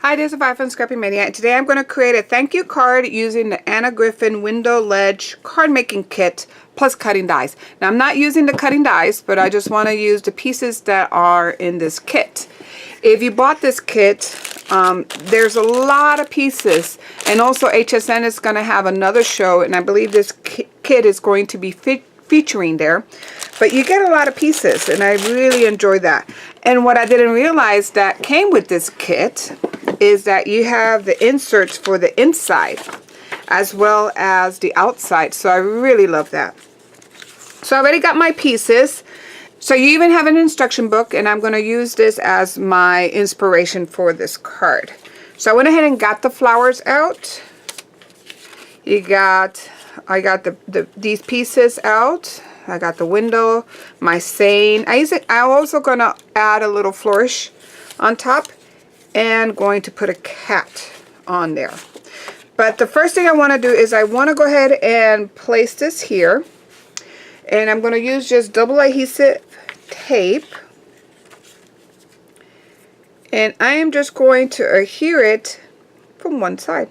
Hi, this is Vi from Scrappy Mania, and today I'm going to create a thank you card using the Griffin window ledge card making kit plus cutting dies. Now I'm not using the cutting dies, but I just want to use the pieces that are in this kit. If you bought this kit, there's a lot of pieces, and also HSN is going to have another show, and I believe this kit is going to be featuring there. But you get a lot of pieces, and I really enjoy that. And what I didn't realize that came with this kit is that you have the inserts for the inside as well as the outside. So I really love that. So I already got my pieces. So you even have an instruction book, and I'm going to use this as my inspiration for this card. So I went ahead and got the flowers out. I got these pieces out. I got the window, my saying. I'm also going to add a little flourish on top and going to put a cat on there. But the first thing I want to do is I want to go ahead and place this here. And I'm going to use just double adhesive tape. And I am just going to adhere it from one side.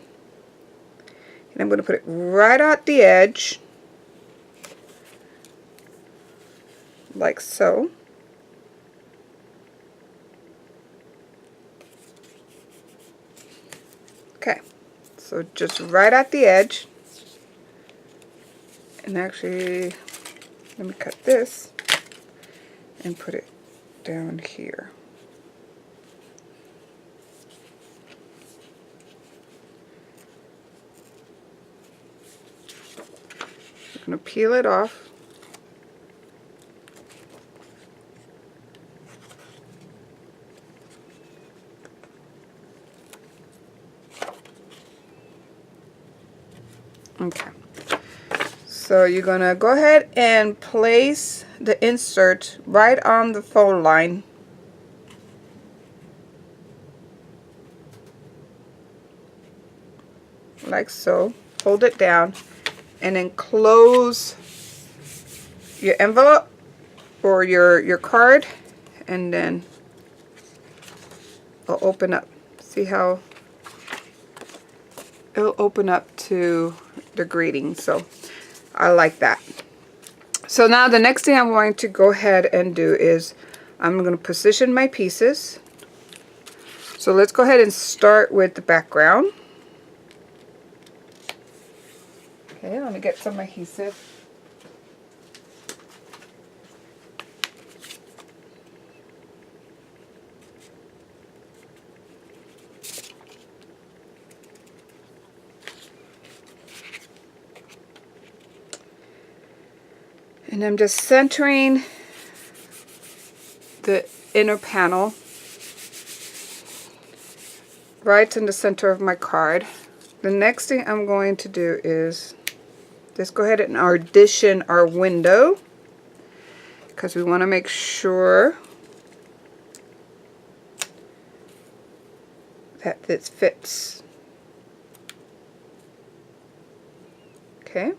And I'm going to put it right at the edge. Like so. Okay, so just right at the edge. And actually, let me cut this and put it down here. I'm going to peel it off. Okay, so you're going to go ahead and place the insert right on the fold line. Like so. Hold it down and then close your envelope or your card, and then it'll open up. See how it'll open up to the greeting. So I like that. So now the next thing I'm going to go ahead and do is I'm going to position my pieces. So let's go ahead and start with the background. Okay, let me get some adhesive. And I'm just centering the inner panel right in the center of my card. The next thing I'm going to do is just go ahead and audition our window, because we want to make sure that this fits. Okay.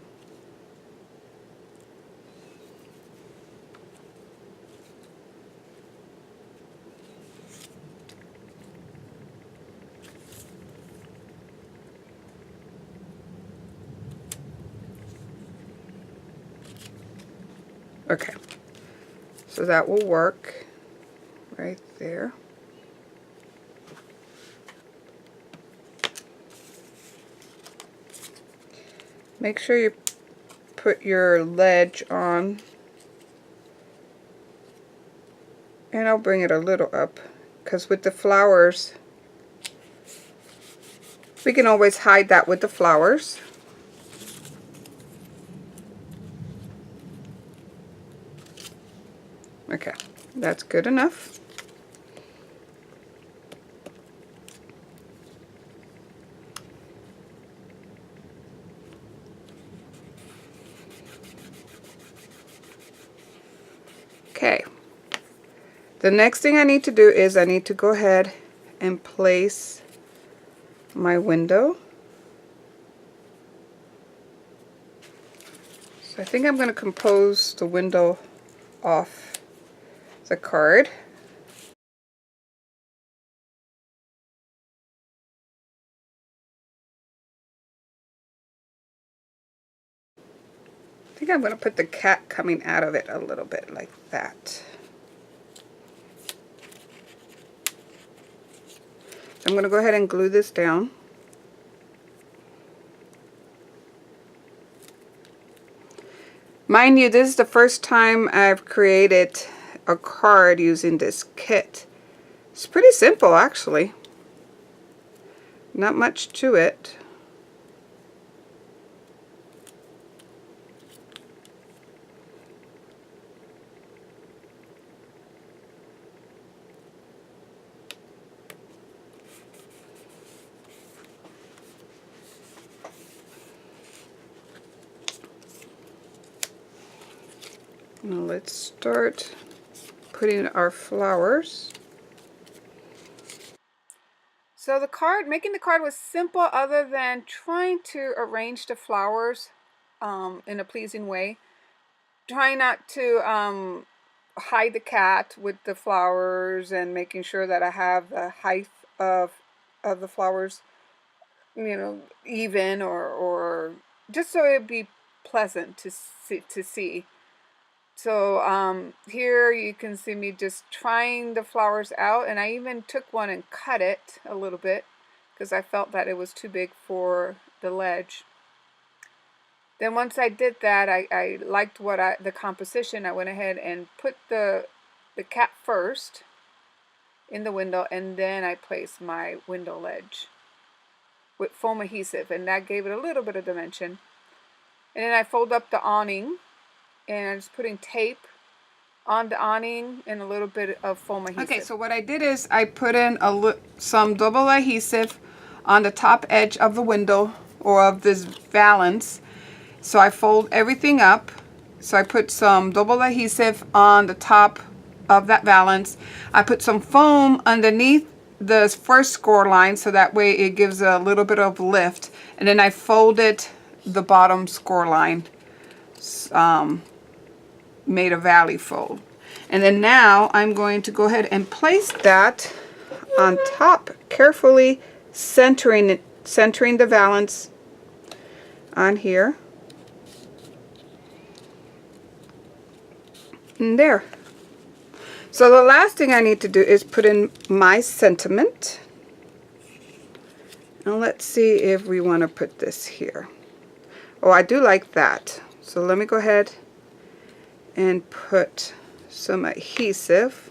Okay, so that will work right there. Make sure you put your ledge on, and I'll bring it a little up, because with the flowers, we can always hide that with the flowers. Okay, that's good enough. Okay, the next thing I need to do is I need to go ahead and place my window. So I think I'm going to compose the window off the card. I think I'm going to put the cat coming out of it a little bit like that. I'm going to go ahead and glue this down. Mind you, this is the first time I've created a card using this kit. It's pretty simple, actually. Not much to it. Now let's start putting our flowers. So the card, making the card was simple other than trying to arrange the flowers in a pleasing way. Trying not to hide the cat with the flowers and making sure that I have the height of the flowers, you know, even or just so it'd be pleasant to see. So here you can see me just trying the flowers out, and I even took one and cut it a little bit because I felt that it was too big for the ledge. Then once I did that, I liked the composition. I went ahead and put the cat first in the window, and then I placed my window ledge with foam adhesive, and that gave it a little bit of dimension. And then I fold up the awning, and I'm just putting tape on the awning and a little bit of foam adhesive. Okay, so what I did is I put in some double adhesive on the top edge of the window or of this valance. So I fold everything up. So I put some double adhesive on the top of that valance. I put some foam underneath the first score line so that way it gives a little bit of lift. And then I folded the bottom score line. Made a valley fold. And then now I'm going to go ahead and place that on top, carefully centering the valance on here. And there. So the last thing I need to do is put in my sentiment. Now let's see if we want to put this here. Oh, I do like that. So let me go ahead and put some adhesive.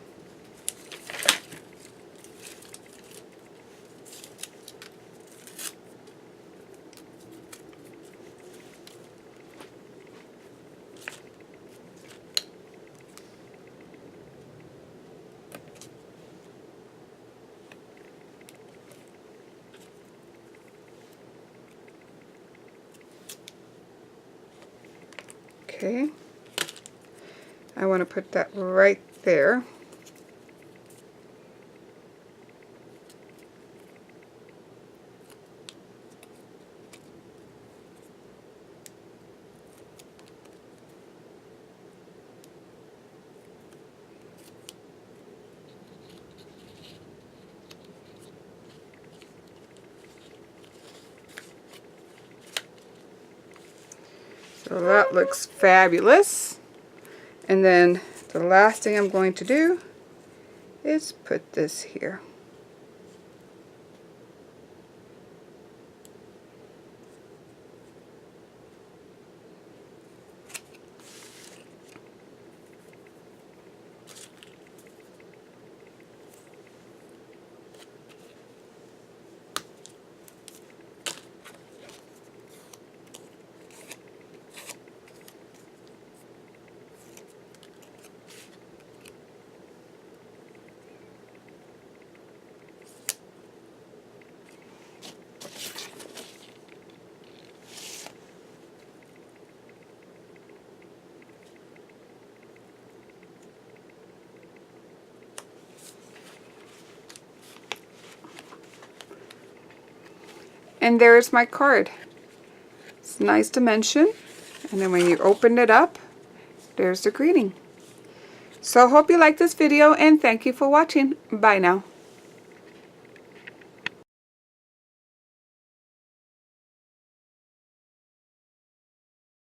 Okay. I want to put that right there. So that looks fabulous. And then the last thing I'm going to do is put this here. And there's my card. It's a nice dimension. And then when you open it up, there's the greeting. So I hope you like this video and thank you for watching. Bye now.